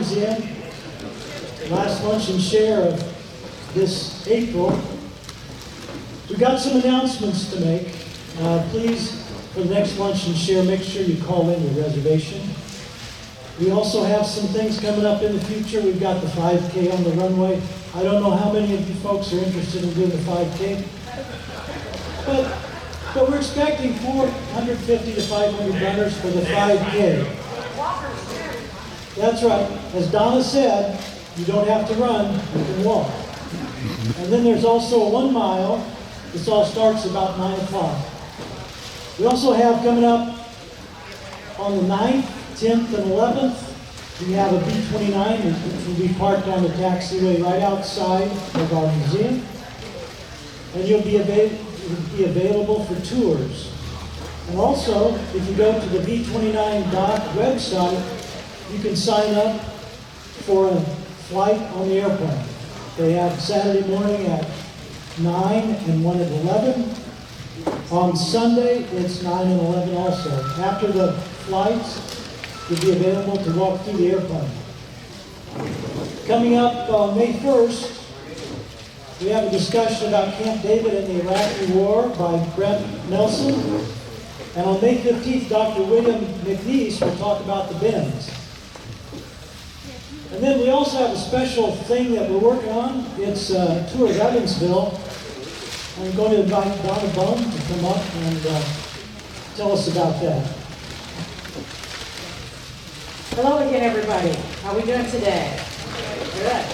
Museum. Last lunch and share of this April. We've got some announcements to make. Please, for the next lunch and share, make sure you call in your reservation. We also have some things coming up in the future. We've got the 5K on the runway. I don't know how many of you folks are interested in doing the 5K, but we're expecting 450 to 500 runners for the 5K. That's right. As Donna said, you don't have to run, you can walk. And then there's also a 1 mile. This all starts about 9 o'clock. We also have coming up on the 9th, 10th, and 11th, we have a B-29 which will be parked on the taxiway right outside of our museum. And you'll be available for tours. And also, if you go to the B29 website, you can sign up for a flight on the airplane. They have Saturday morning at 9 and one at 11. On Sunday, it's 9 and 11 also. After the flights, you'll be available to walk through the airplane. Coming up on May 1st, we have a discussion about Camp David and the Iraqi War by Brent Nelson. And on May 15th, Dr. William McNeese will talk about the bends. And then we also have a special thing that we're working on. It's a tour of Evansville. I'm going to invite Donna Bone to come up and tell us about that. Hello again, everybody. How are we doing today? Good.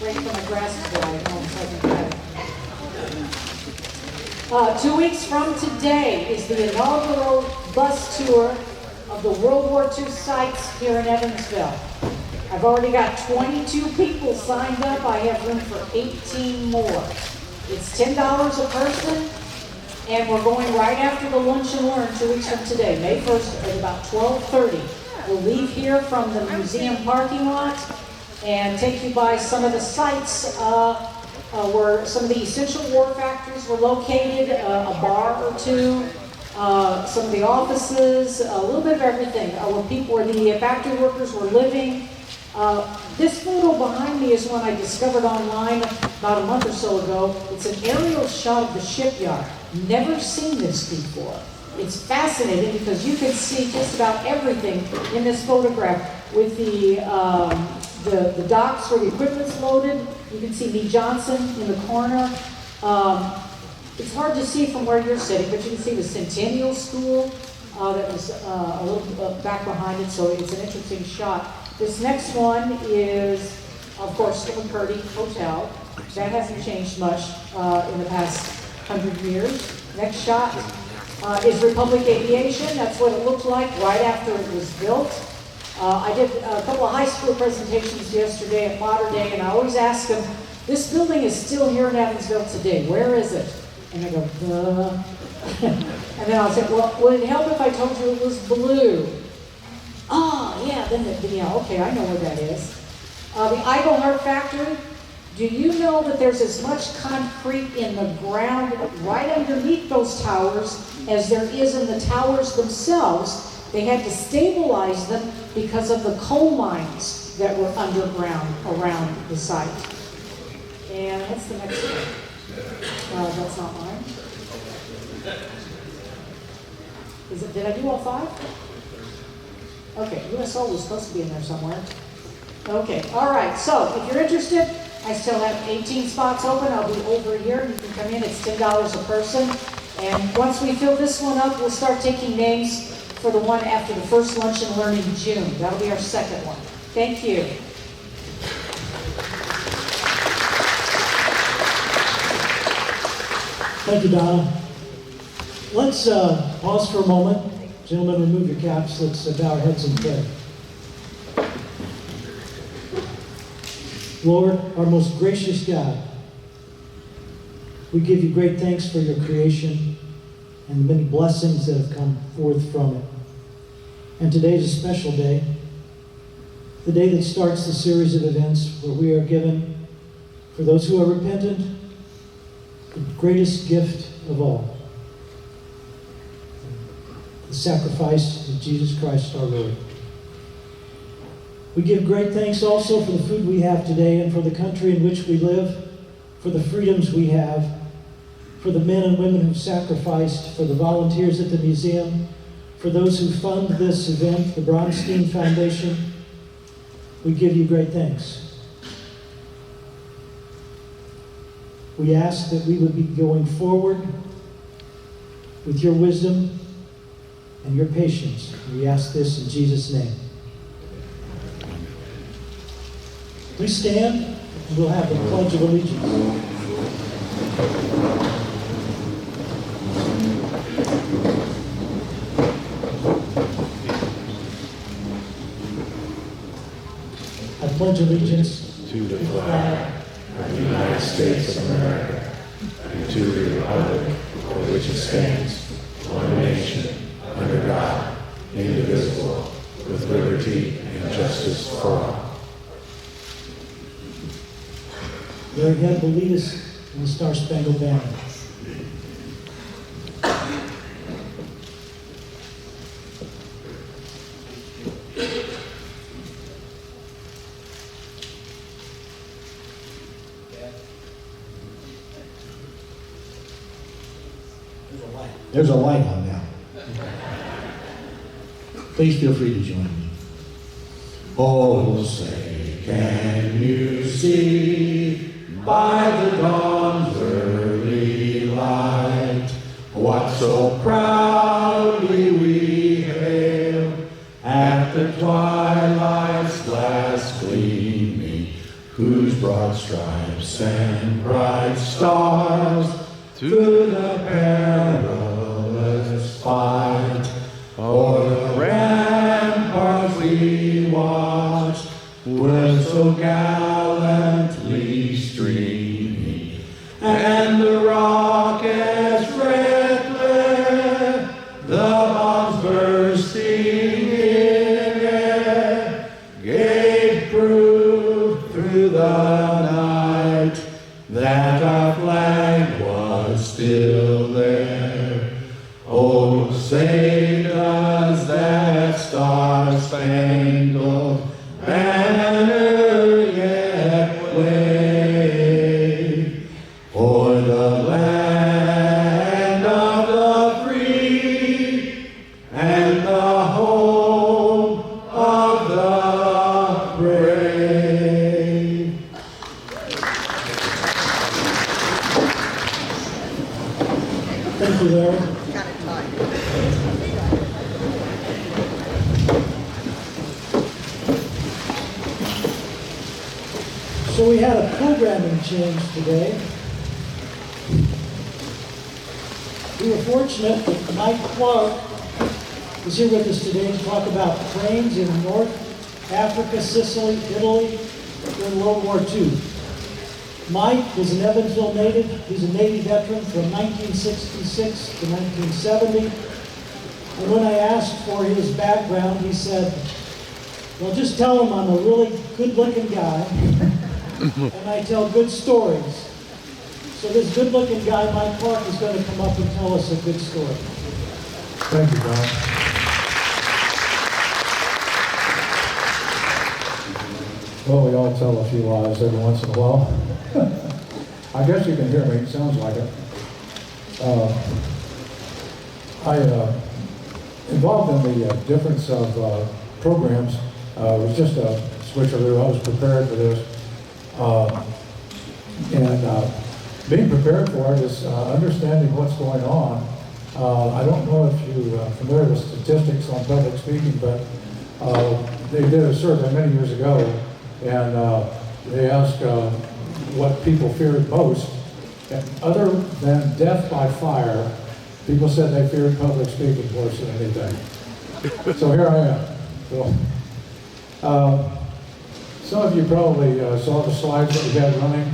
Wait till my grass is dry. All of a sudden, 2 weeks from today is the inaugural bus tour of the World War II sites here in Evansville. I've already got 22 people signed up. I have room for 18 more. It's $10 a person, and we're going right after the Lunch and Learn 2 weeks from today, May 1st at about 12:30. We'll leave here from the museum parking lot and take you by some of the sites where some of the essential war factories were located, a bar or two, some of the offices, a little bit of everything, where the factory workers were living. This photo behind me is one I discovered online about a month or so ago. It's an aerial shot of the shipyard. Never seen this before. It's fascinating because you can see just about everything in this photograph with the docks where the equipment's loaded. You can see Lee Johnson in the corner. It's hard to see from where you're sitting, but you can see the Centennial School that was a little back behind it, so it's an interesting shot. This next one is, of course, the McCurdy Hotel. That hasn't changed much in the past 100 years. Next shot is Republic Aviation. That's what it looked like right after it was built. I did a couple of high school presentations yesterday at Mater Day, and I always ask them, this building is still here in Evansville today. Where is it? And they go, duh. And then I'll say, well, would it help if I told you it was blue? Oh, yeah, yeah, okay, I know where that is. The Idle Heart Factory. Do you know that there's as much concrete in the ground right underneath those towers as there is in the towers themselves? They had to stabilize them because of the coal mines that were underground around the site. And what's the next one? That's not mine. Did I do all 5? Okay, USO was supposed to be in there somewhere. Okay, all right, so if you're interested, I still have 18 spots open. I'll be over here. You can come in. It's $10 a person. And once we fill this one up, we'll start taking names for the one after the first Lunch and Learn in June. That'll be our second one. Thank you. Thank you, Donna. Let's pause for a moment. Gentlemen, remove your caps. Let's bow our heads in prayer. Lord, our most gracious God, we give you great thanks for your creation and the many blessings that have come forth from it. And today is a special day, the day that starts the series of events where we are given, for those who are repentant, the greatest gift of all, the sacrifice of Jesus Christ our Lord. We give great thanks also for the food we have today and for the country in which we live, for the freedoms we have, for the men and women who sacrificed, for the volunteers at the museum, for those who fund this event, the Bronstein Foundation. We give you great thanks. We ask that we would be going forward with your wisdom and your patience. We ask this in Jesus' name. Please stand, and we'll have the Pledge of Allegiance. I pledge allegiance to the flag of the United States of America and to the republic for which it stands, one nation, under God, indivisible, with liberty and justice for all. Larry Head will lead us in the Star Spangled Banner. There's a light on now. Please feel free to join me. Oh, say, can you see by the dawn's early light what so proudly we hail at the twilight's last gleaming, whose broad stripes and bright stars through the perilous fight o'er the ramparts we watched were so gallantly streaming, and the rockets red glare, the bombs bursting in air, gave proof through the night that our flag was still there. Oh, say does that star-spangled banner yet wave o'er the land of the free and the home of the brave. Thank you, Larry. So we had a programming change today. We were fortunate that Mike Clark is here with us today to talk about trains in North Africa, Sicily, Italy during World War II. Mike was an Evansville native. He's a Navy veteran from 1966 to 1970. And when I asked for his background, he said, well, just tell him I'm a really good-looking guy, and I tell good stories. So this good-looking guy, Mike Clark, is going to come up and tell us a good story. Thank you, Don. Well, we all tell a few lies every once in a while. I guess you can hear me. It sounds like it. Involved in the difference of programs was just a switcheroo. I was prepared for this. Being prepared for it is understanding what's going on. I don't know if you're familiar with statistics on public speaking, but they did a survey many years ago, and they asked what people feared most. And other than death by fire, people said they feared public speaking worse than anything. So here I am. So, some of you probably saw the slides that we had running.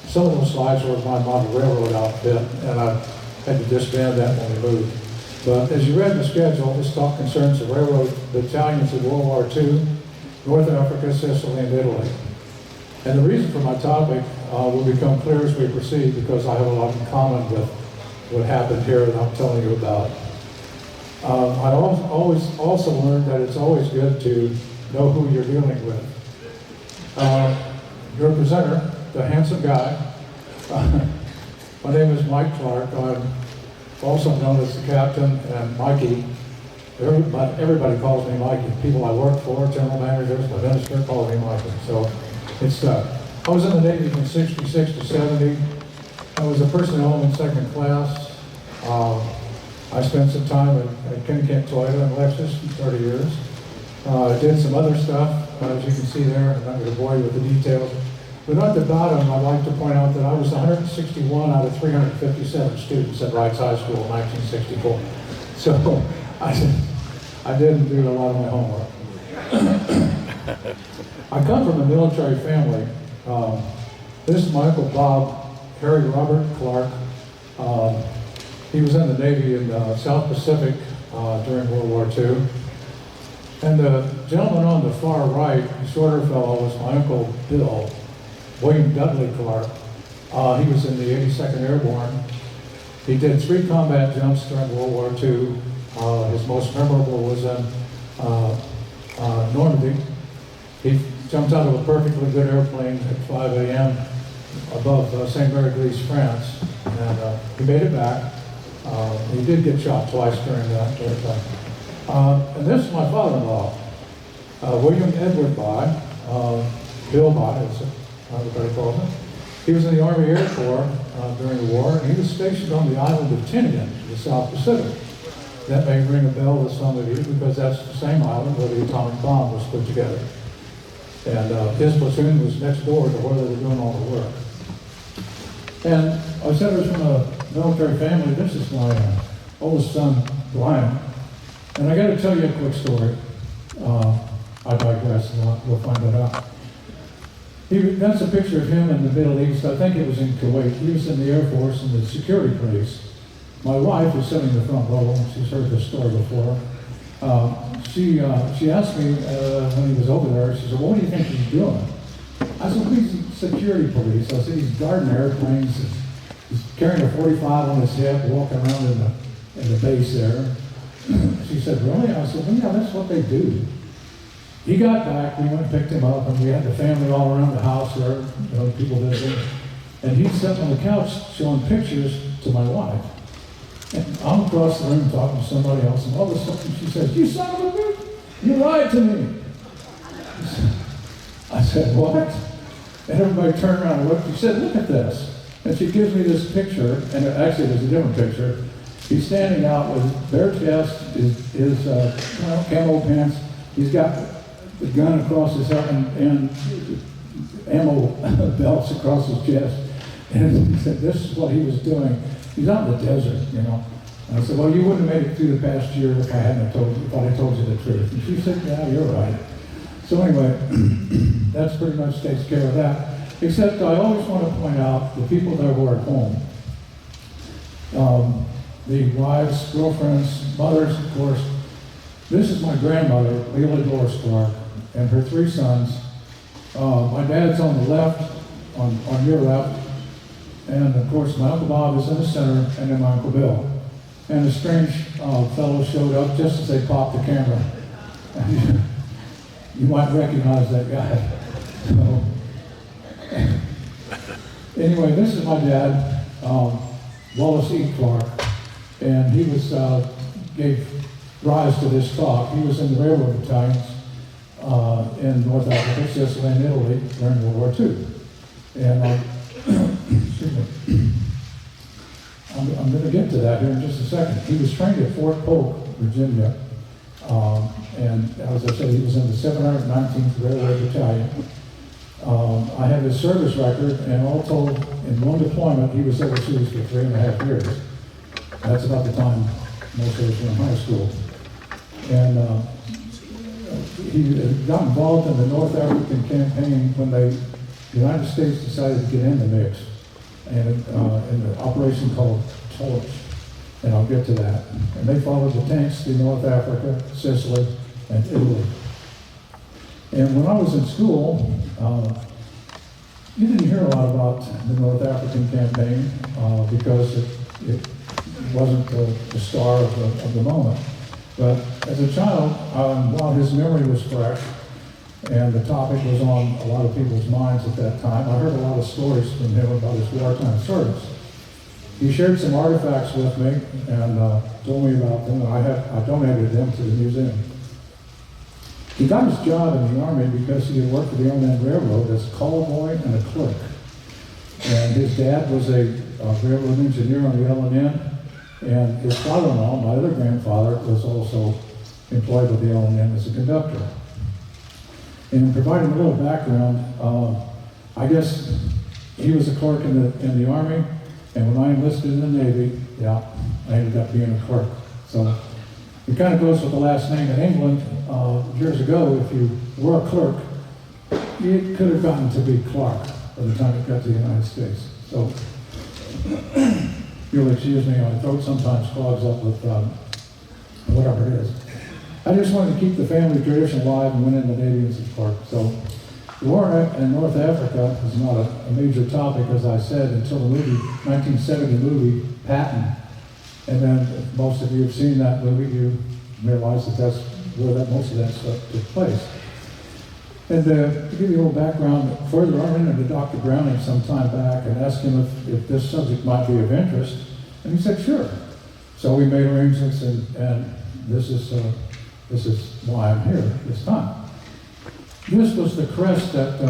Some of those slides were my model railroad outfit, and I had to disband that when we moved. But as you read in the schedule, this talk concerns the railroad battalions of World War II, North Africa, Sicily, and Italy. And the reason for my topic will become clear as we proceed, because I have a lot in common with what happened here that I'm telling you about. I always also learned that it's always good to know who you're dealing with. Your presenter, the handsome guy, my name is Mike Clark. I'm also known as the captain and Mikey. Everybody calls me Mikey. People I work for, general managers, my minister call me Mikey. So it's I was in the Navy from 66 to 70. I was a personnel in second class. I spent some time at Kent Toyota in Lexus for 30 years. I did some other stuff, as you can see there. I'm not going to bore you with the details. But at the bottom, I'd like to point out that I was 161 out of 357 students at Wrights High School in 1964. So I didn't do a lot of my homework. I come from a military family. This is my Uncle Bob, Harry Robert Clark. He was in the Navy in the South Pacific during World War II. And the gentleman on the far right, the shorter fellow, was my Uncle Bill, William Dudley Clark. He was in the 82nd Airborne. He did 3 combat jumps during World War II. His most memorable was in Normandy. He jumped out of a perfectly good airplane at 5 a.m. above St. Mary-Glees, France, and he made it back. He did get shot twice during that time. And this is my father-in-law, William Edward Bye, Bill Bye, as everybody calls him. He was in the Army Air Corps during the war, and he was stationed on the island of Tinian in the South Pacific. That may ring a bell to some of you because that's the same island where the atomic bomb was put together. And his platoon was next door to where they were doing all the work. And I said I was from a military family. This is my oldest son, Brian. And I got to tell you a quick story. I digress, and we'll find that out. That's a picture of him in the Middle East. I think it was in Kuwait. He was in the Air Force and the security police. My wife was sitting in the front row. She's heard this story before. She asked me when he was over there, she said, "Well, what do you think he's doing?" I said, "Well, he's security police." I said, "He's guarding airplanes. He's carrying a 45 on his hip, walking around in the base there." She said, "Really?" I said, "Well, yeah, that's what they do." He got back, we went and picked him up, and we had the family all around the house there, people visiting. And he's sitting on the couch showing pictures to my wife. And I'm across the room talking to somebody else, and all of a sudden she says, "You son of a bitch, you lied to me." I said, "What?" And everybody turned around and looked. She said, "Look at this." And she gives me this picture, and actually there's a different picture. He's standing out with bare chest, his camo pants. He's got the gun across his head and ammo belts across his chest. And he said, this is what he was doing. He's out in the desert, And I said, "Well, you wouldn't have made it through the past year if I hadn't told you, if I had told you the truth." And she said, "Yeah, you're right." So anyway, that's pretty much takes care of that. Except I always want to point out the people that were at home. The wives, girlfriends, mothers, of course. This is my grandmother, Leila Doris Clark, and her 3 sons. My dad's on the left, on your left, and of course my Uncle Bob is in the center, and then my Uncle Bill. And a strange fellow showed up just as they popped the camera. And you might recognize that guy. So, anyway, this is my dad, Wallace E. Clark, and he gave rise to this talk. He was in the railroad battalions in North Africa, Sicily, and Italy during World War II. And excuse me. I'm going to get to that here in just a second. He was trained at Fort Polk, Virginia, and as I said, he was in the 719th Railroad Battalion. I have his service record, and all told, in one deployment, he was overseas for 3.5 years. That's about the time most of us were in high school. And he got involved in the North African campaign when the United States decided to get in the mix, and in an operation called Torch, and I'll get to that. And they followed the tanks to North Africa, Sicily, and Italy. And when I was in school, you didn't hear a lot about the North African campaign because it wasn't the star of the moment. But as a child, while his memory was fresh, and the topic was on a lot of people's minds at that time, I heard a lot of stories from him about his wartime service. He shared some artifacts with me and told me about them, and I donated them to the museum. He got his job in the Army because he had worked for the Inland Railroad as a call boy and a clerk. And his dad was a railroad engineer on the L&N, and his father-in-law, my other grandfather, was also employed with the L&N as a conductor. And providing a little background, I guess he was a clerk in the Army, and when I enlisted in the Navy, I ended up being a clerk. So it kind of goes with the last name. In England, years ago, if you were a clerk, you could have gotten to be Clark by the time it got to the United States. So you'll excuse me, my throat sometimes clogs up with whatever it is. I just wanted to keep the family tradition alive and went in the Navy as a clerk. So the war in North Africa is not a major topic, as I said, until the 1970 movie, Patton. And then most of you have seen that movie, you realize that that's where most of that stuff took place. And to give you a little background, further, I ran into Dr. Browning some time back and asked him if this subject might be of interest. And he said, sure. So we made arrangements, and this is why I'm here this time. This was the crest that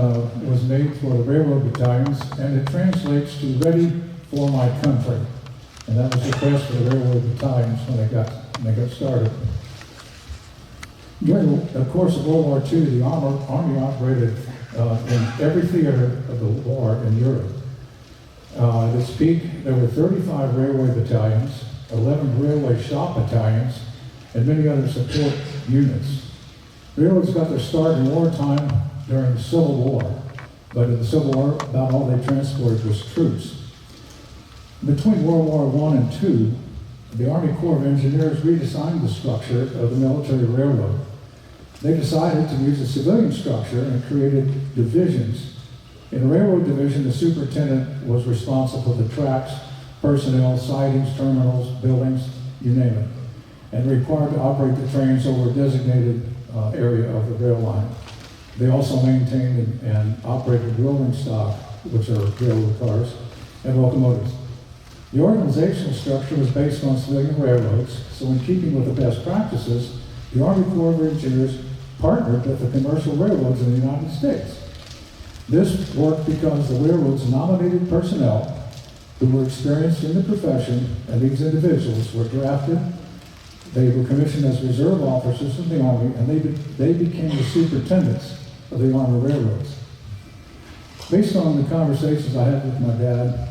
was made for the railroad battalions, and it translates to ready for my country. And that was the crest for the railroad battalions when they got started. During the course of World War II, the Army operated in every theater of the war in Europe. At its peak, there were 35 railway battalions, 11 railway shop battalions, and many other support units. Railroads got their start in wartime during the Civil War, but in the Civil War, about all they transported was troops. Between World War I and II, the Army Corps of Engineers redesigned the structure of the military railroad. They decided to use a civilian structure and created divisions. In a railroad division, the superintendent was responsible for the tracks, personnel, sidings, terminals, buildings, you name it, and required to operate the trains over a designated area of the rail line. They also maintained and operated rolling stock, which are railroad cars, and locomotives. The organizational structure was based on civilian railroads, so in keeping with the best practices, the Army Corps of Engineers partnered with the commercial railroads in the United States. This worked because the railroads nominated personnel who were experienced in the profession, and these individuals were drafted. They were commissioned as reserve officers of the Army, and they became the superintendents of the Army railroads. Based on the conversations I had with my dad,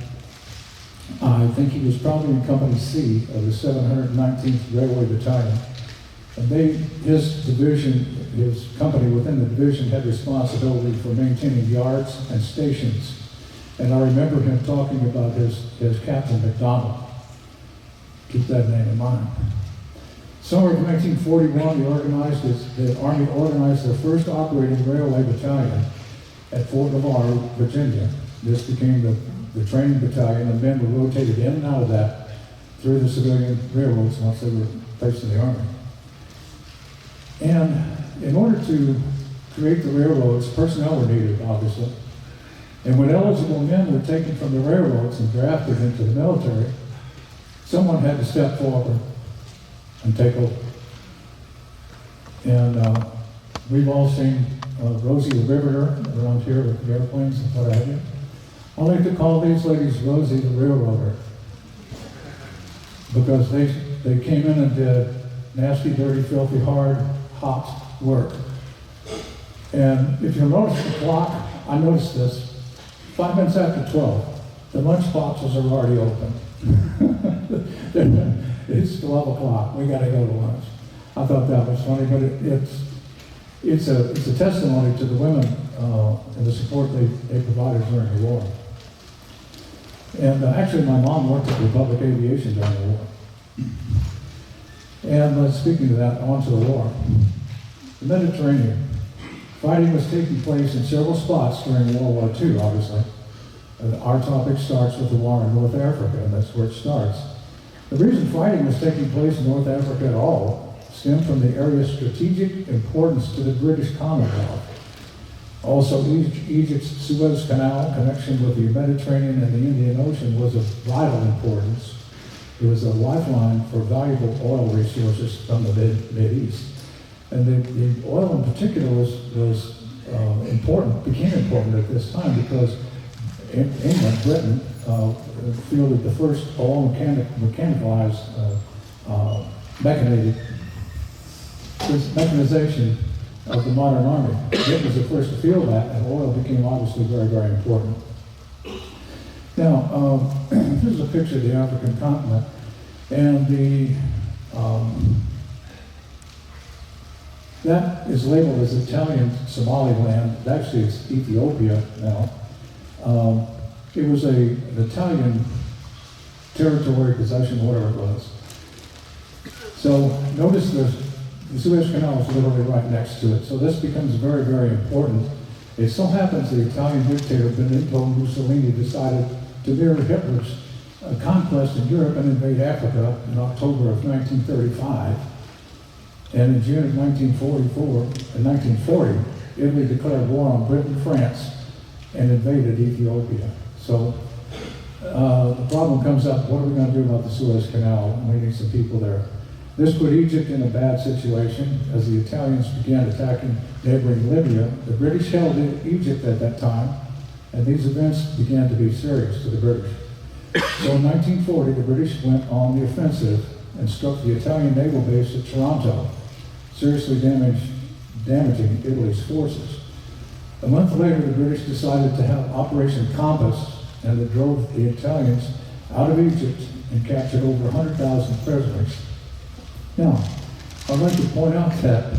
I think he was probably in Company C of the 719th Railway Battalion. And his division, his company within the division had responsibility for maintaining yards and stations. And I remember him talking about his Captain McDonald. Keep that name in mind. Summer of 1941, the Army organized their first operating railway battalion at Fort Navarre, Virginia. This became the training battalion, and men were rotated in and out of that through the civilian railroads once they were placed in the Army. And in order to create the railroads, personnel were needed, obviously. And when eligible men were taken from the railroads and drafted into the military, someone had to step forward and take over. And we've all seen Rosie the Riveter around here with the airplanes and what have you. I like to call these ladies Rosie the Railroader, because they came in and did nasty, dirty, filthy, hard, hot work. And if you'll notice the clock, I noticed this, 5 minutes after 12, the lunch boxes are already open. It's 12 o'clock, we gotta go to lunch. I thought that was funny, but it's a testimony to the women and the support they provided during the war. And actually, my mom worked at Republic Aviation during the war. And speaking of that, on to the war. The Mediterranean. Fighting was taking place in several spots during World War II, obviously. Our topic starts with the war in North Africa, and that's where it starts. The reason fighting was taking place in North Africa at all stemmed from the area's strategic importance to the British Commonwealth. Also, Egypt's Suez Canal connection with the Mediterranean and the Indian Ocean was of vital importance. It was a lifeline for valuable oil resources from the Mid-East. And the oil in particular was important, became important at this time because England, Britain, fielded the first all mechanized mechanization of the modern army. Britain was the first to field that, and oil became obviously very, very important. Now, this is a picture of the African continent, and that is labeled as Italian Somaliland. Actually, it's Ethiopia now. It was an Italian territory, possession, whatever it was. So notice the Suez Canal is literally right next to it. So this becomes very, very important. It so happens the Italian dictator Benito Mussolini decided to mirror Hitler's conquest in Europe and invade Africa in October of 1935. And in June of 1940, Italy declared war on Britain, France, and invaded Ethiopia. So the problem comes up, what are we going to do about the Suez Canal? We need some people there. This put Egypt in a bad situation as the Italians began attacking neighboring Libya. The British held in Egypt at that time, and these events began to be serious to the British. So in 1940, the British went on the offensive and struck the Italian naval base at Taranto, seriously damaging Italy's forces. A month later, the British decided to have Operation Compass, and it drove the Italians out of Egypt and captured over 100,000 prisoners. Now, I'd like to point out that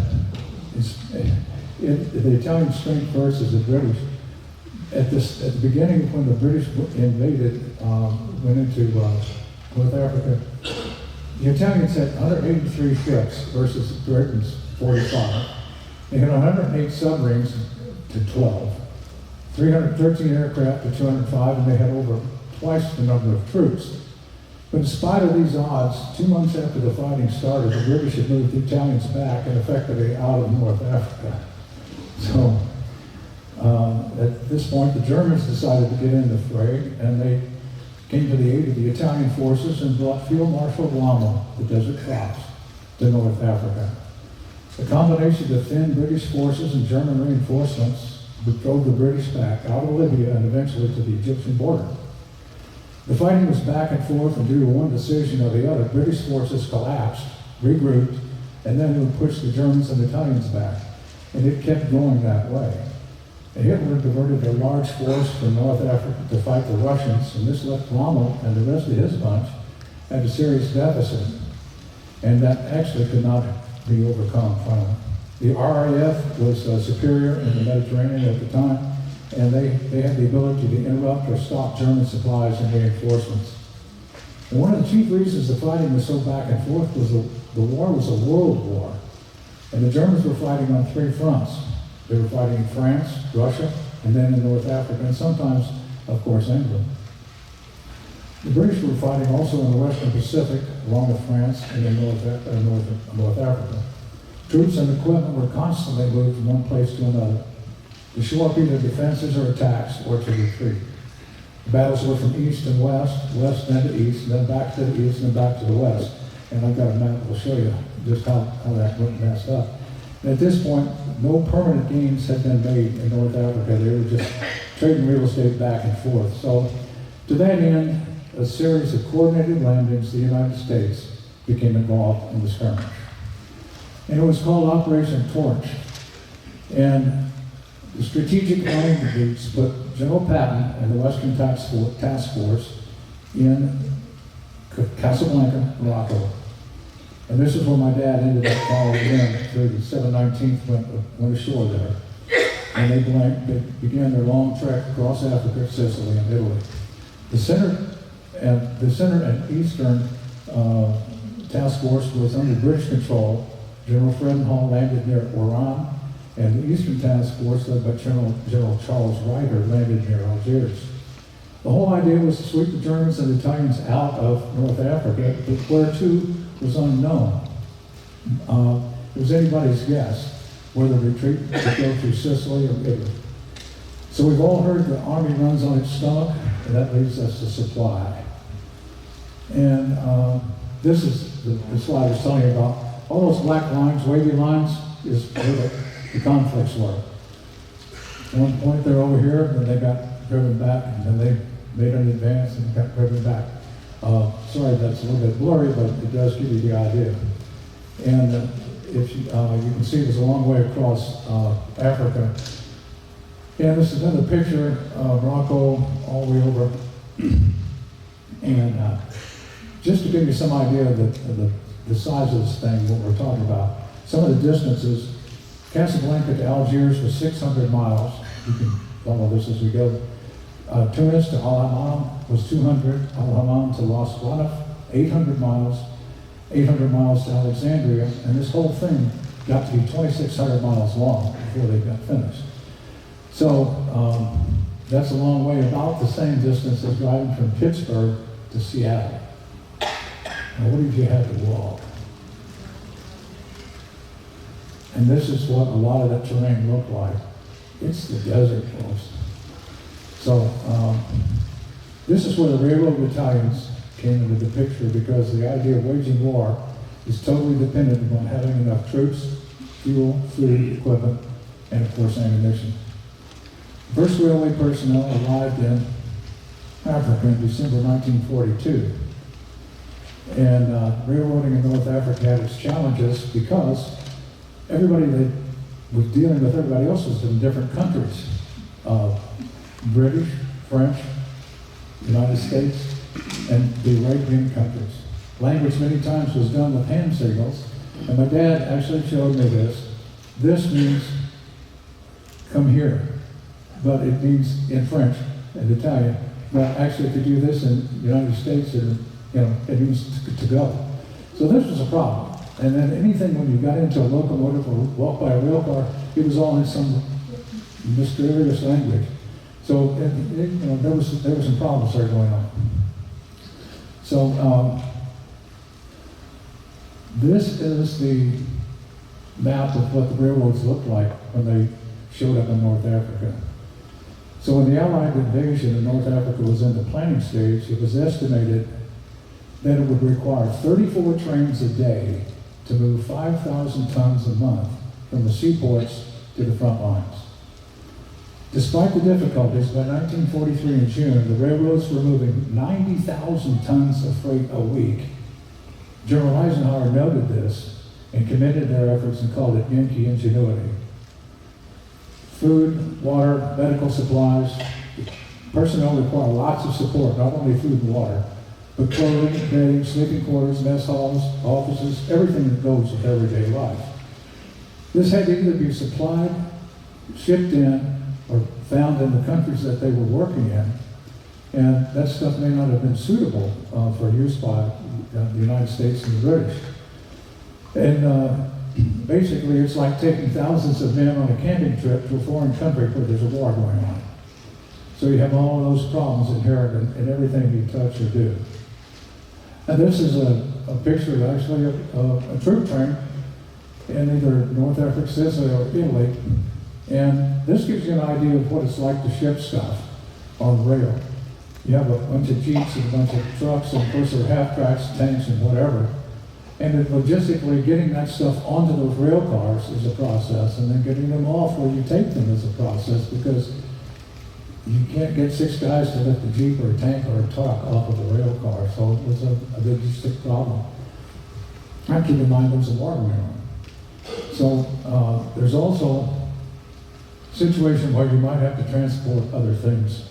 the Italian strength versus the British, at the beginning when the British invaded, went into North Africa, the Italians had 183 ships versus Britain's 45. They had 108 submarines to 12, 313 aircraft to 205, and they had over twice the number of troops. But in spite of these odds, 2 months after the fighting started, the British had moved the Italians back and effectively out of North Africa. So at this point, the Germans decided to get in the fray, and they came to the aid of the Italian forces and brought Field Marshal Glamo, the Desert Fox, to North Africa. The combination of thin British forces and German reinforcements drove the British back out of Libya and eventually to the Egyptian border. The fighting was back and forth, and due to one decision or the other, British forces collapsed, regrouped, and then would push the Germans and Italians back. And it kept going that way. And Hitler diverted a large force from North Africa to fight the Russians, and this left Rommel and the rest of his bunch at a serious deficit. And that actually could not be overcome finally. The RAF was superior in the Mediterranean at the time, and they had the ability to interrupt or stop German supplies and reinforcements. And one of the chief reasons the fighting was so back and forth was the war was a world war. And the Germans were fighting on 3 fronts. They were fighting in France, Russia, and then in North Africa, and sometimes, of course, England. The British were fighting also in the Western Pacific, along with France, and in North Africa. Troops and equipment were constantly moved from one place to another to shore up either defenses or attacks or to retreat. The battles were from east and west then to east, and then back to the east, and then back to the west. And I've got a map that will show you just how that went messed up. And at this point, no permanent gains had been made in North Africa. They were just trading real estate back and forth. So to that end, a series of coordinated landings, the United States became involved in the skirmish. And it was called Operation Torch. And the strategic landing groups put General Patton and the Western Task Force in Casablanca, Morocco. And this is where my dad ended up following in through the 719th went ashore there. And they began their long trek across Africa, Sicily, and Italy. The center and eastern task force was under British control. General Fredenhall landed near Oran, and the Eastern Task Force, led by General Charles Ryder, landed near Algiers. The whole idea was to sweep the Germans and Italians out of North Africa, but where to was unknown. It was anybody's guess whether the retreat would go through Sicily or Italy. So we've all heard the Army runs on its stomach, and that leads us to supply. And this is the slide I was telling you about. All those black lines, wavy lines, is where the conflicts were. At one point they're over here, and then they got driven back, and then they made an advance and got driven back. Sorry, that's a little bit blurry, but it does give you the idea. And if you can see there's a long way across Africa. And this is another picture of Morocco all the way over. And just to give you some idea of the size of this thing, what we're talking about, some of the distances, Casablanca to Algiers was 600 miles. You can follow this as we go. Tunis to Al Hammam was 200, Al Hammam to Las Wanaf, 800 miles, 800 miles to Alexandria, and this whole thing got to be 2,600 miles long before they got finished. So that's a long way, about the same distance as driving from Pittsburgh to Seattle. Now, what did you have to walk? And this is what a lot of that terrain looked like. It's the desert, folks. So this is where the railroad battalions came into the picture, because the idea of waging war is totally dependent upon having enough troops, fuel, food, equipment, and of course ammunition. First railway personnel arrived in Africa in December 1942. And railroading in North Africa had its challenges because everybody that was dealing with everybody else was in different countries. British, French, United States, and the Arabian countries. Language many times was done with hand signals, and my dad actually showed me this. This means come here, but it means in French and Italian. But actually, if you do this in the United States, it means to go. So this was a problem. And then anything when you got into a locomotive or walked by a rail car, it was all in some mysterious language. So there was some problems there going on. So this is the map of what the railroads looked like when they showed up in North Africa. So when the Allied invasion of North Africa was in the planning stage, it was estimated that it would require 34 trains a day to move 5,000 tons a month from the seaports to the front lines. Despite the difficulties, by 1943 in June, the railroads were moving 90,000 tons of freight a week. General Eisenhower noted this and commended their efforts and called it Yankee ingenuity. Food, water, medical supplies, personnel require lots of support, not only food and water, but clothing, bedding, sleeping quarters, mess halls, offices, everything that goes with everyday life. This had to either be supplied, shipped in, or found in the countries that they were working in, and that stuff may not have been suitable for use by the United States and the British. And basically, it's like taking thousands of men on a camping trip to a foreign country where there's a war going on. So you have all of those problems inherent in everything you touch or do. And this is a picture of actually a troop train in either North Africa, Sicily, or Italy. And this gives you an idea of what it's like to ship stuff on rail. You have a bunch of jeeps and a bunch of trucks, and of course there are half tracks, tanks, and whatever. And then logistically, getting that stuff onto those rail cars is a process, and then getting them off where you take them is a process, because you can't get 6 guys to lift a jeep or a tank or a truck off of a rail car. So it was a logistic problem. And keep in mind there's a war going on. So there's also a situation where you might have to transport other things.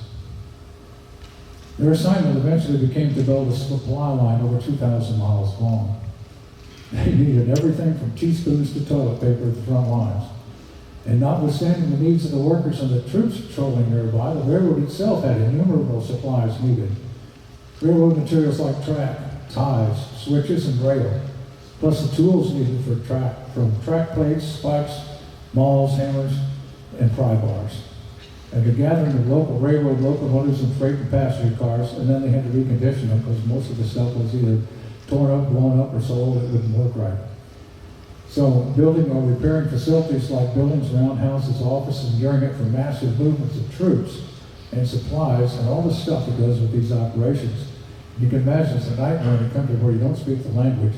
Their assignment eventually became to build a supply line over 2,000 miles long. They needed everything from teaspoons to toilet paper at the front lines. And notwithstanding the needs of the workers and the troops patrolling nearby, the railroad itself had innumerable supplies needed. Railroad materials like track, ties, switches, and rail, plus the tools needed for from track plates, spikes, mauls, hammers, and pry bars. And the gathering of local railroad locomotives and freight and passenger cars, and then they had to recondition them because most of the stuff was either torn up, blown up, or sold. It wouldn't work right. So building or repairing facilities like buildings, roundhouses, offices, and gearing it for massive movements of troops and supplies and all the stuff that goes with these operations. You can imagine it's a nightmare in a country where you don't speak the language.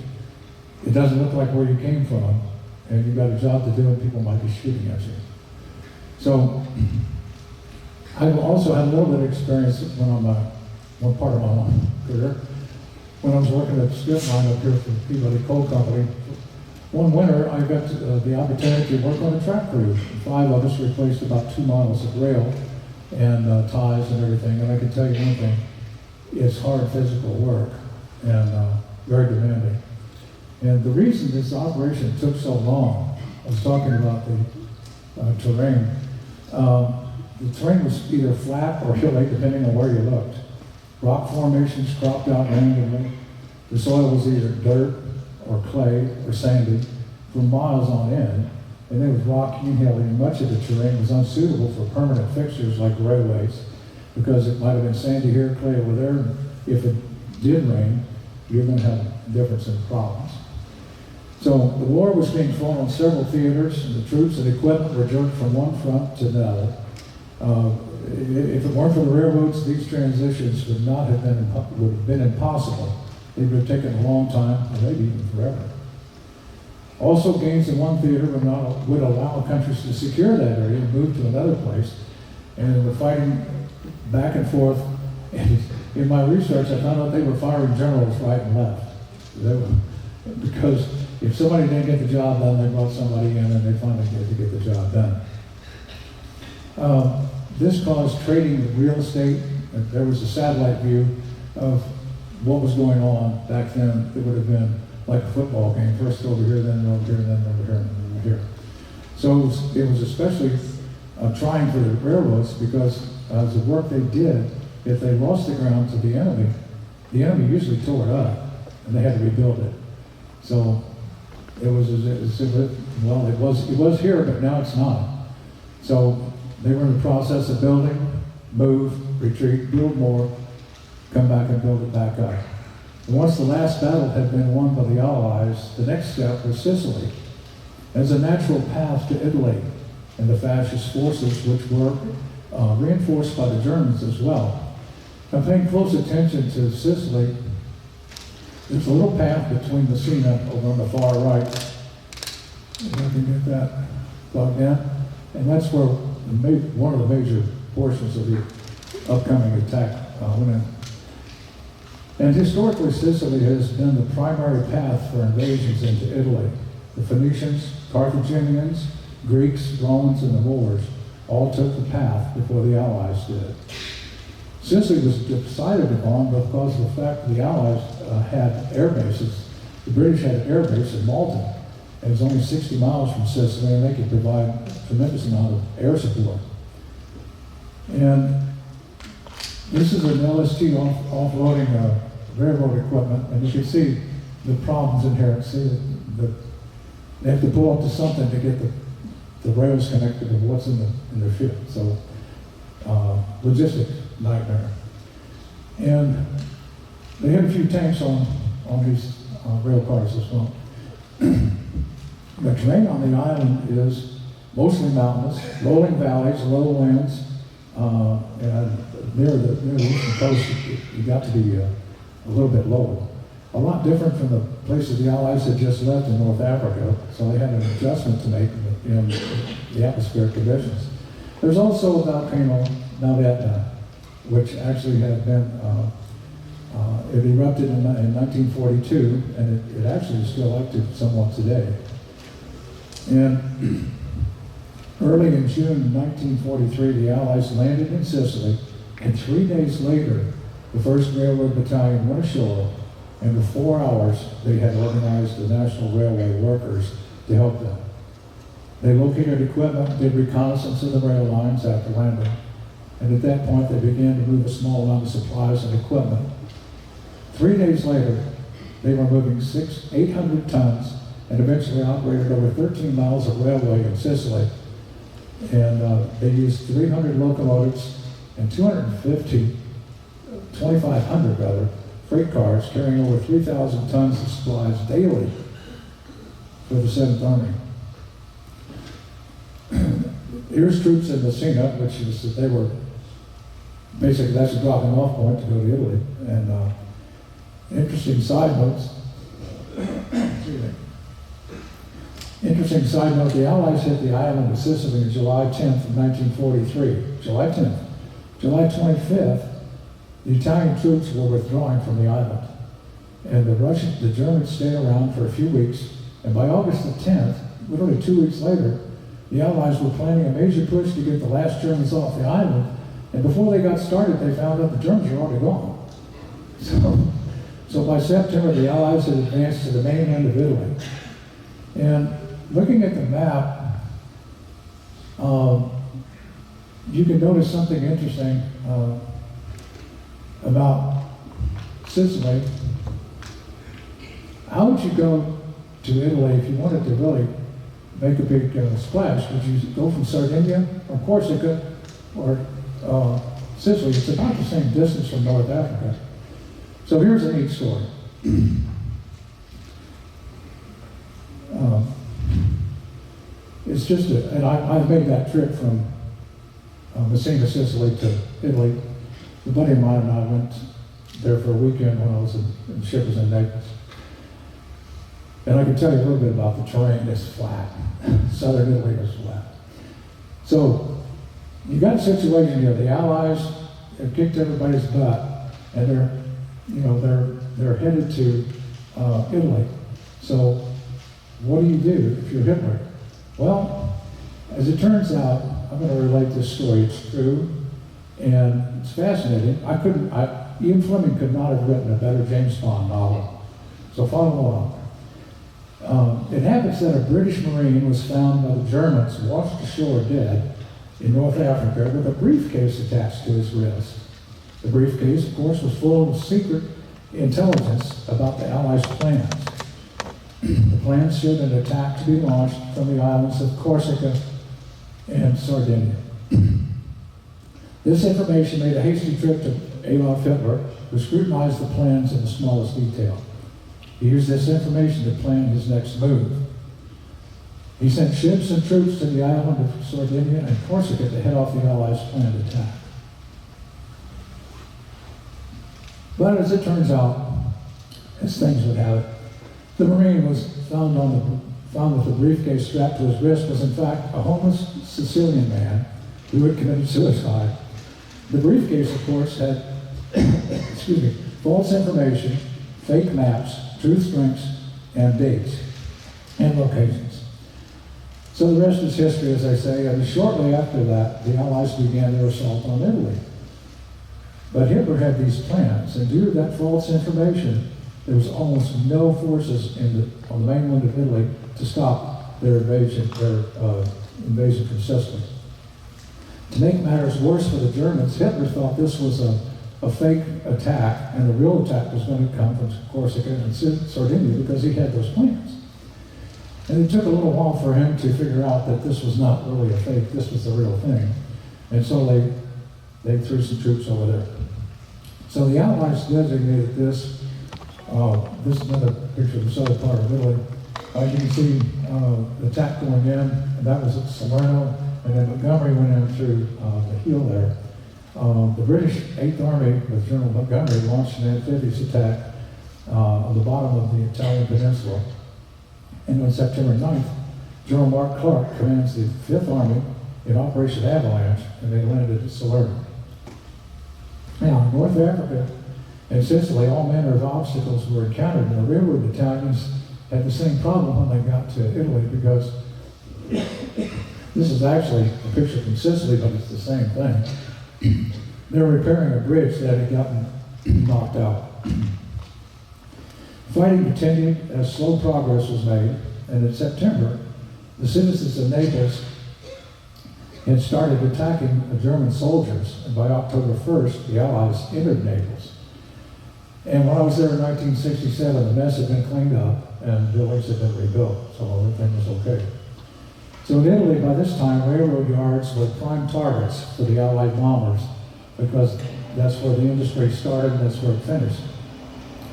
It doesn't look like where you came from, and you've got a job to do and people might be shooting at you. So I've also had a little bit of experience when I'm one part of my career. When I was working at the strip mine up here for Peabody Coal Company, one winter I got the opportunity to work on a track crew. 5 of us replaced about 2 miles of rail and ties and everything. And I can tell you one thing, it's hard physical work and very demanding. And the reason this operation took so long, I was talking about the terrain. The terrain was either flat or hilly, depending on where you looked. Rock formations cropped out randomly. The soil was either dirt or clay or sandy for miles on end, and it was rocky and hilly, and much of the terrain was unsuitable for permanent fixtures like railways, because it might have been sandy here, clay over there, and if it did rain, you're going to have a difference in problems. So the war was being fought on several theaters, and the troops and equipment were jerked from one front to another. If it weren't for the railroads, these transitions would have been impossible. They would have taken a long time, or maybe even forever. Also, gains in one theater would allow countries to secure that area and move to another place. And the fighting back and forth. And in my research, I found out they were firing generals right and left. Because if somebody didn't get the job done, they brought somebody in and they finally get the job done. This caused trading in real estate. There was a satellite view of what was going on back then. It would have been like a football game, first over here, then over here, then over here, and then over here. So it was especially trying for the railroads because as the work they did, if they lost the ground to the enemy usually tore it up, and they had to rebuild it. So it was it was here, but now it's not. So they were in the process of building, move, retreat, build more, come back and build it back up. And once the last battle had been won by the Allies, the next step was Sicily, as a natural path to Italy and the fascist forces, which were reinforced by the Germans as well. Now, paying close attention to Sicily, there's a little path between Messina over on the far right. If I can get that plugged in. And that's where one of the major portions of the upcoming attack went in. And historically, Sicily has been the primary path for invasions into Italy. The Phoenicians, Carthaginians, Greeks, Romans, and the Moors all took the path before the Allies did. Sicily was decided upon because of the fact that the Allies had air bases. The British had an air base in Malta. It was only 60 miles from Sicily, and they could provide a tremendous amount of air support. And this is an LST off-roading railroad equipment, and you can see the problems inherent. See that they have to pull up to something to get the rails connected to what's in their ship. So logistics nightmare. And they had a few tanks on these rail cars as well. The terrain on the island is mostly mountainous, rolling valleys, lowlands, and near the eastern coast, you got to be a little bit lower. A lot different from the places the Allies had just left in North Africa, so they had an adjustment to make in the atmospheric conditions. There's also a volcano, Mount Etna, which actually had been, it erupted in 1942, and it actually is still active somewhat today. And early in June 1943, the Allies landed in Sicily, and 3 days later, the 1st Railroad Battalion went ashore, and in 4 hours, they had organized the National Railway workers to help them. They located equipment, did reconnaissance of the rail lines after landing, and at that point, they began to move a small amount of supplies and equipment. 3 days later, they were moving 800 tons and eventually operated over 13 miles of railway in Sicily. And they used 300 locomotives and 2,500 rather, freight cars carrying over 3,000 tons of supplies daily. for the 7th Army. Here's troops in Messina, which is that they were basically, that's a dropping off point to go to Italy. And interesting side notes. Excuse me. Interesting side note, the Allies hit the island of Sicily on July 10th of 1943. July 10th. July 25th, the Italian troops were withdrawing from the island. And the Germans stayed around for a few weeks. And by August the 10th, literally 2 weeks later, the Allies were planning a major push to get the last Germans off the island. And before they got started, they found out the Germans were already gone. So by September, the Allies had advanced to the mainland of Italy. And looking at the map, you can notice something interesting about Sicily. How would you go to Italy if you wanted to really make a big splash? Would you go from Sardinia or Corsica or Sicily? It's about the same distance from North Africa. So here's a neat story. It's just and I've made that trip from Messina, Sicily to Italy. A buddy of mine and I went there for a weekend when I was in Shippers in Naples. And I can tell you a little bit about the terrain. It's flat. Southern Italy is flat. So you got a situation here. The Allies have kicked everybody's butt, and they're headed to Italy. So what do you do if you're Hitler? Well, as it turns out, I'm going to relate this story. It's true, and it's fascinating. Ian Fleming could not have written a better James Bond novel. So follow along. It happens that a British Marine was found by the Germans washed ashore dead in North Africa with a briefcase attached to his wrist. The briefcase, of course, was full of secret intelligence about the Allies' plans. The plans showed an attack to be launched from the islands of Corsica and Sardinia. This information made a hasty trip to Adolf Hitler, who scrutinized the plans in the smallest detail. He used this information to plan his next move. He sent ships and troops to the island of Sardinia and Corsica to head off the Allies' planned attack. But as it turns out, as things would have it, the Marine was found with a briefcase strapped to his wrist was in fact a homeless Sicilian man who had committed suicide. The briefcase, of course, had false information, fake maps, truth strings, and dates, and locations. So the rest is history, as I say, and shortly after that, the Allies began their assault on Italy. But Hitler had these plans, and due to that false information, there was almost no forces on the mainland of Italy to stop their invasion from Sicily. To make matters worse for the Germans, Hitler thought this was a fake attack, and the real attack was going to come from Corsica and Sardinia because he had those plans. And it took a little while for him to figure out that this was not really a fake, this was the real thing. And so they threw some troops over there. So the Allies designated this is another picture of the southern part of Italy. You can see the attack going in, and that was at Salerno, and then Montgomery went in through the heel there. The British 8th Army with General Montgomery launched an amphibious attack on the bottom of the Italian peninsula. And on September 9th, General Mark Clark commands the 5th Army in Operation Avalanche, and they landed at Salerno. Now, in North Africa and Sicily, all manner of obstacles were encountered, and the railroad battalions had the same problem when they got to Italy, because this is actually a picture from Sicily, but it's the same thing. They were repairing a bridge that had gotten knocked out. Fighting continued as slow progress was made, and in September, the citizens of Naples had started attacking the German soldiers, and by October 1st, the Allies entered Naples. And when I was there in 1967, the mess had been cleaned up, and buildings had been rebuilt, so everything was okay. So in Italy, by this time, railroad yards were prime targets for the Allied bombers, because that's where the industry started and that's where it finished.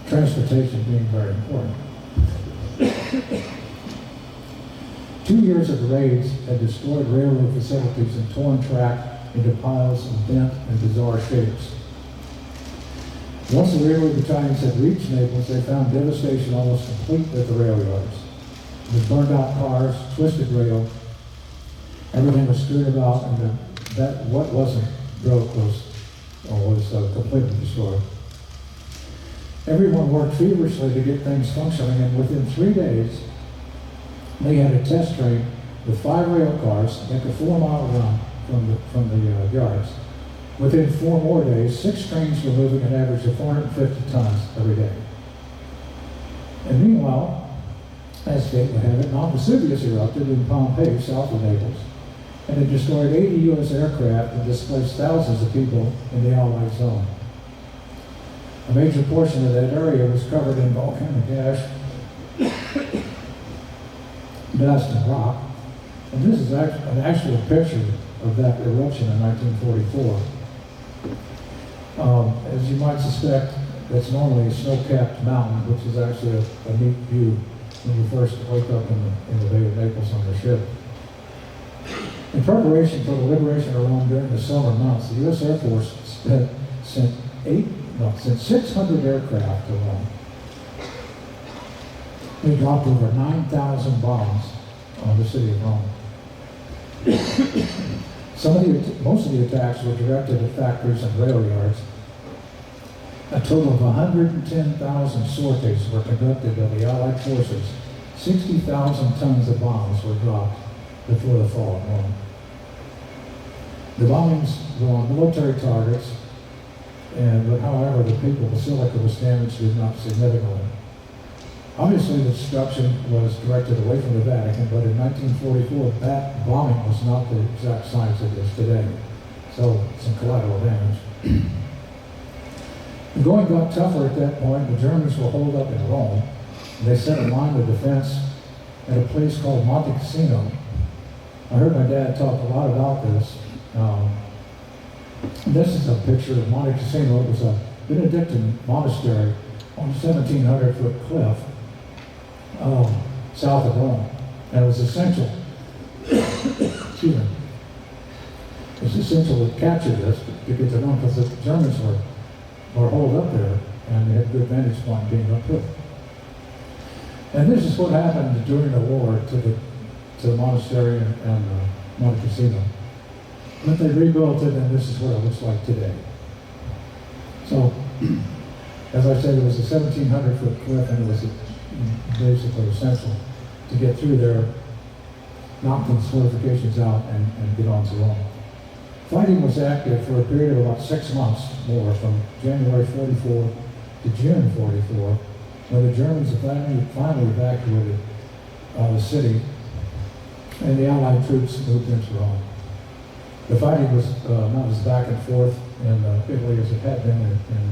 Transportation being very important. 2 years of raids had destroyed railroad facilities and torn track into piles of bent and bizarre shapes. Once the railroad battalions had reached Naples, they found devastation almost complete at the rail yards. With burned out cars, twisted rail, everything was strewn about, and that what wasn't broke was completely destroyed. Everyone worked feverishly to get things functioning, and within 3 days, they had a test train with 5 rail cars that could 4-mile run from the yards. Within 4 more days, 6 trains were moving an average of 450 tons every day. And meanwhile, as fate would have it, Mount Vesuvius erupted in Pompeii, south of Naples, and it destroyed 80 U.S. aircraft and displaced thousands of people in the Allied zone. A major portion of that area was covered in volcanic ash, dust, and rock. And this is an actual picture of that eruption in 1944. As you might suspect, that's normally a snow-capped mountain, which is actually a neat view when you first wake up in the Bay of Naples on the ship. In preparation for the Liberation of Rome during the summer months, the U.S. Air Force sent 600 aircraft to Rome. They dropped over 9,000 bombs on the city of Rome. Most of the attacks were directed at factories and rail yards. A total of 110,000 sorties were conducted by the Allied forces. 60,000 tons of bombs were dropped before the fall of Rome. The bombings were on military targets, but however, the people, the silica was damaged not significantly. Obviously, the destruction was directed away from the Vatican, but in 1944, that bombing was not the exact size it is today. So, some collateral damage. The going got tougher at that point. The Germans were holed up in Rome, and they set a line of defense at a place called Monte Cassino. I heard my dad talk a lot about this. This is a picture of Monte Cassino. It was a Benedictine monastery on a 1,700-foot cliff south of Rome. And it was essential, excuse me, it was essential to capture this to get to Rome because the Germans were holed up there and they had a good vantage point being uphill. And this is what happened during the war to the monastery and Monte Cassino. But they rebuilt it, and this is what it looks like today. So, as I said, it was a 1,700-foot cliff, and it was basically essential to get through there, knock those fortifications out, and get on to Rome. Fighting was active for a period of about 6 months more, from January 44 to June 44, when the Germans finally evacuated the city, and the Allied troops moved into Rome. The fighting was not as back and forth in Italy as it had been in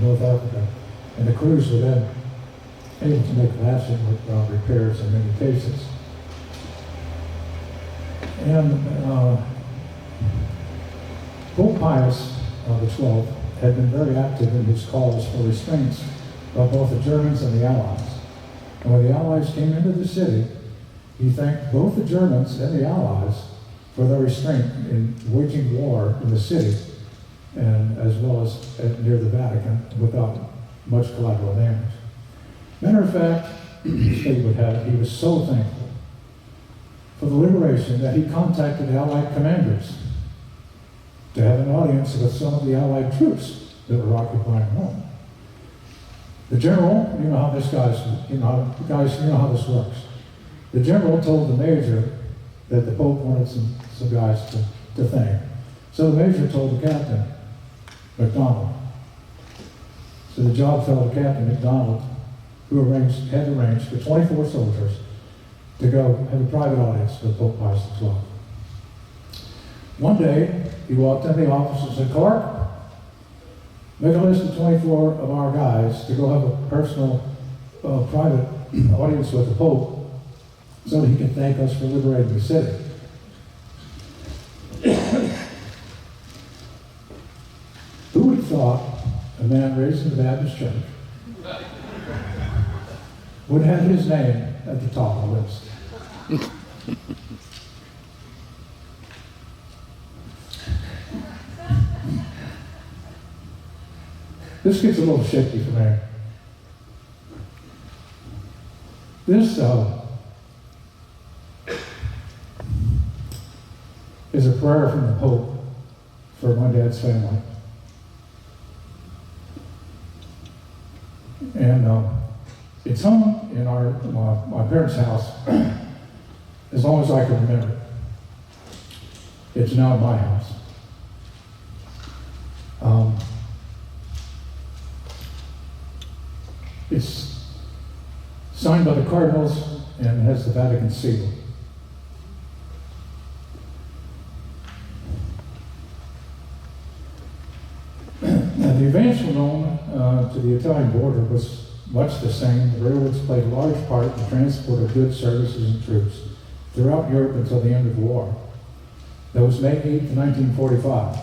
North Africa, and the crews were then able to make lasting repairs in many cases. And Pope Pius XII had been very active in his calls for restraints of both the Germans and the Allies. And when the Allies came into the city, he thanked both the Germans and the Allies for their restraint in waging war in the city, and as well as near the Vatican, without much collateral damage. Matter of fact, he would have it, he was so thankful for the liberation that he contacted Allied commanders to have an audience with some of the Allied troops that were occupying Rome. The general, you know how this you know how this works. The general told the major that the Pope wanted some guys to thank. So the major told the captain, MacDonald. So the job fell to Captain MacDonald, who had arranged for 24 soldiers to go have a private audience with Pope Pius XII. One day, he walked in the office and said, "Clark, make a list of 24 of our guys to go have a personal, private audience with the Pope so that he can thank us for liberating the city." Who would have thought a man raised in the Baptist church would have his name at the top of the list? This gets a little shaky for me. This is a prayer from the Pope for my dad's family. And it's hung in my parents' house as long as I can remember it. It's now my house. It's signed by the cardinals and has the Vatican seal. Now, the advance from Rome to the Italian border was much the same. The railroads played a large part in the transport of goods, services, and troops throughout Europe until the end of the war. That was May 8, 1945.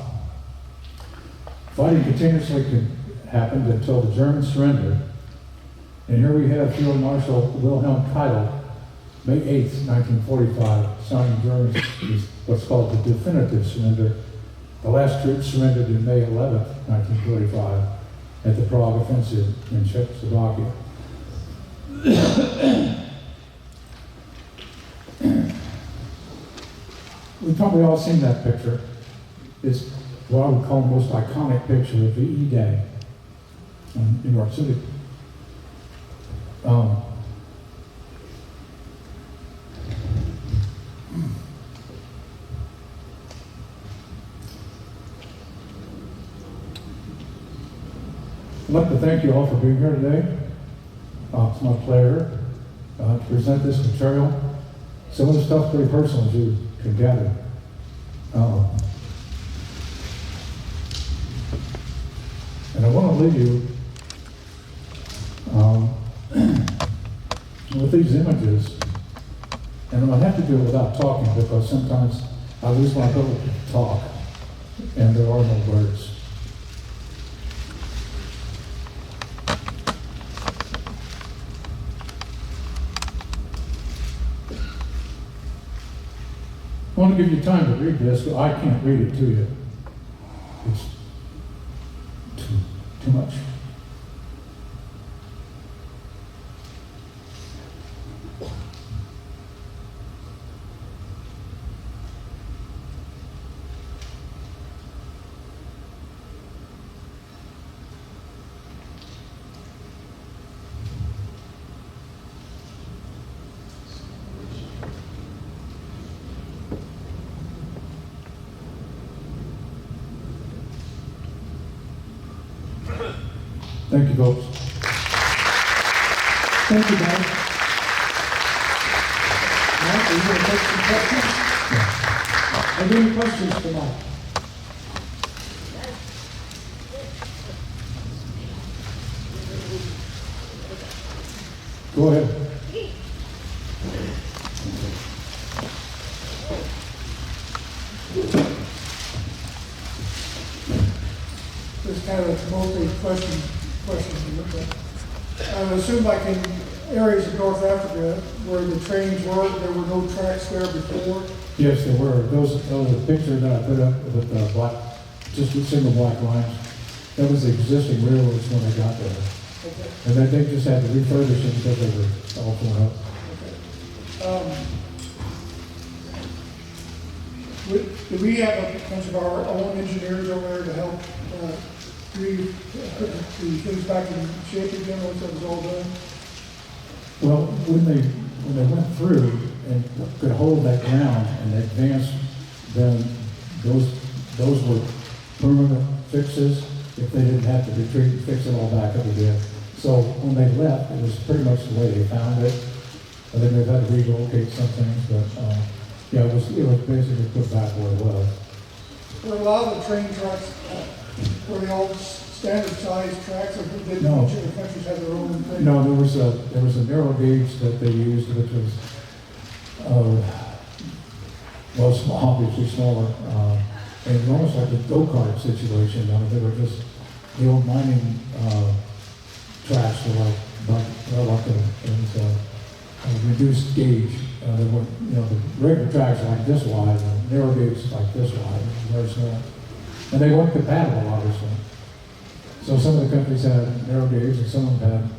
Fighting continuously happened until the Germans surrendered. And here we have Field Marshal Wilhelm Keitel, May 8, 1945, signing Germany's what's called the definitive surrender. The last troops surrendered in May 11, 1945, at the Prague Offensive in Czechoslovakia. We've probably all seen that picture. It's what I would call the most iconic picture of VE Day in New York City. I'd like to thank you all for being here today. It's my pleasure to present this material. Some of the stuff's pretty personal, as you can gather. And I want to leave you with these images. And I have to do it without talking because sometimes I lose my ability to talk and there are no words. I want to give you time to read this, but I can't read it to you. It's too much. Thank you, folks. Thank you, Mike. Mike, are you going to take some questions? Yeah. Are there any questions for Mike? Go ahead. This kind of multi-question. I would assume like in areas of North Africa where the trains were, there were no tracks there before. Yes, there were. Those are the picture that I put up with just with single black lines. That was the existing railroads when they got there. Okay. And then they just had to refurbish them because they were all torn up. Do we have a bunch of our own engineers over there to help put the things back in shape again once that was all done? Well, when they went through and could hold that ground and advance, then those were permanent fixes if they didn't have to retreat and fix it all back up again. So when they left, it was pretty much the way they found it. And then they've had to relocate some things, but yeah, it was basically put back where it was. Were a lot of the train tracks, were they all standard size tracks, or did No. each of the countries have their own thing? No, there was a narrow gauge that they used, which was obviously smaller, and it was almost like a go-kart situation. They were just the old mining tracks were like a reduced gauge. They were, the regular tracks are like this wide, and narrow gauge is like this wide, very small, and they weren't compatible, obviously. So some of the countries had narrow gauge and some of them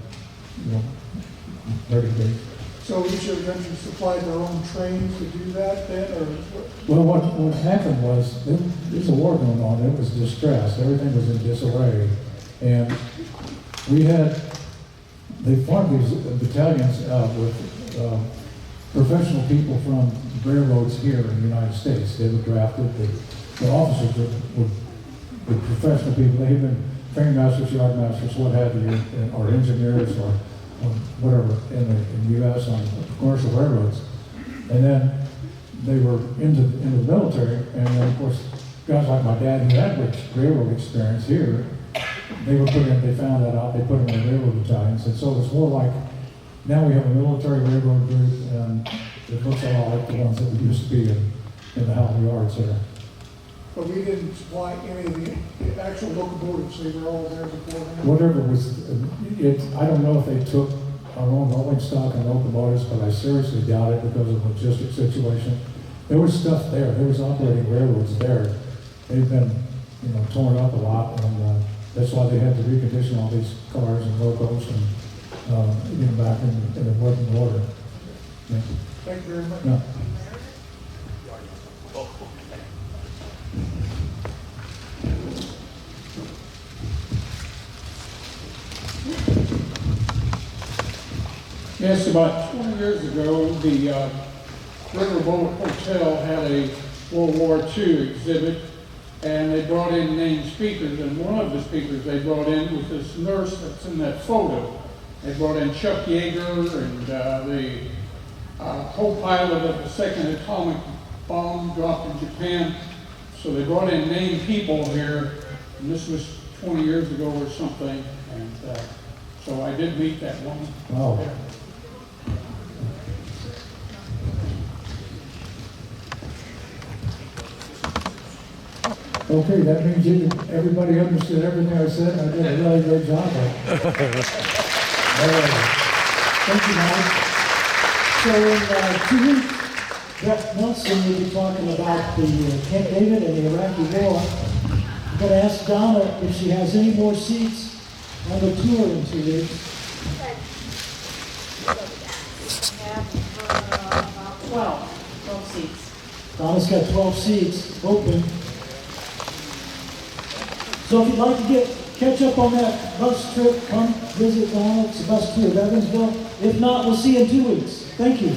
had, vertical gauge. So each of them supplied their own trains to do that then, or what? Well, what happened was, there's a war going on, it was distress, everything was in disarray. And they formed these battalions with professional people from railroads here in the United States. They were drafted, the officers were professional people, they had been train masters, yard masters, what have you, or engineers, or whatever, in the U.S. on commercial railroads. And then they were into the military, and then of course, guys like my dad who had railroad experience here, they found that out, they put them in railroad battalions, and so it's more like, now we have a military railroad group, and it looks a lot like the ones that we used to be in the Howell Yards there. But we didn't supply any of the actual locomotives, they were all there beforehand? Whatever was, I don't know if they took our own rolling stock and locomotives, but I seriously doubt it because of the logistics situation. There was stuff there, there was operating railroads there. They've been, torn up a lot, and that's why they had to recondition all these cars and locos and get them back in the working order. Yeah. Thank you very much. Yeah. Yes, about 20 years ago, the Riverboat Hotel had a World War II exhibit, and they brought in named speakers, and one of the speakers they brought in was this nurse that's in that photo. They brought in Chuck Yeager and the co-pilot of the second atomic bomb dropped in Japan. So they brought in named people here, and this was 20 years ago or something, and so I did meet that woman. Wow. Yeah. Okay, that means everybody understood everything I said, and I did a really great job of it. Thank you, Mike. So in 2 weeks, Jeff Nelson will be talking about the Camp David and the Iraqi War. I'm going to ask Donna if she has any more seats on the tour in 2 weeks. About 12 seats. Donna's got 12 seats open. So if you'd like to catch up on that bus trip, come visit Donna. It's the bus tour of Evansville. If not, we'll see you in 2 weeks. Thank you.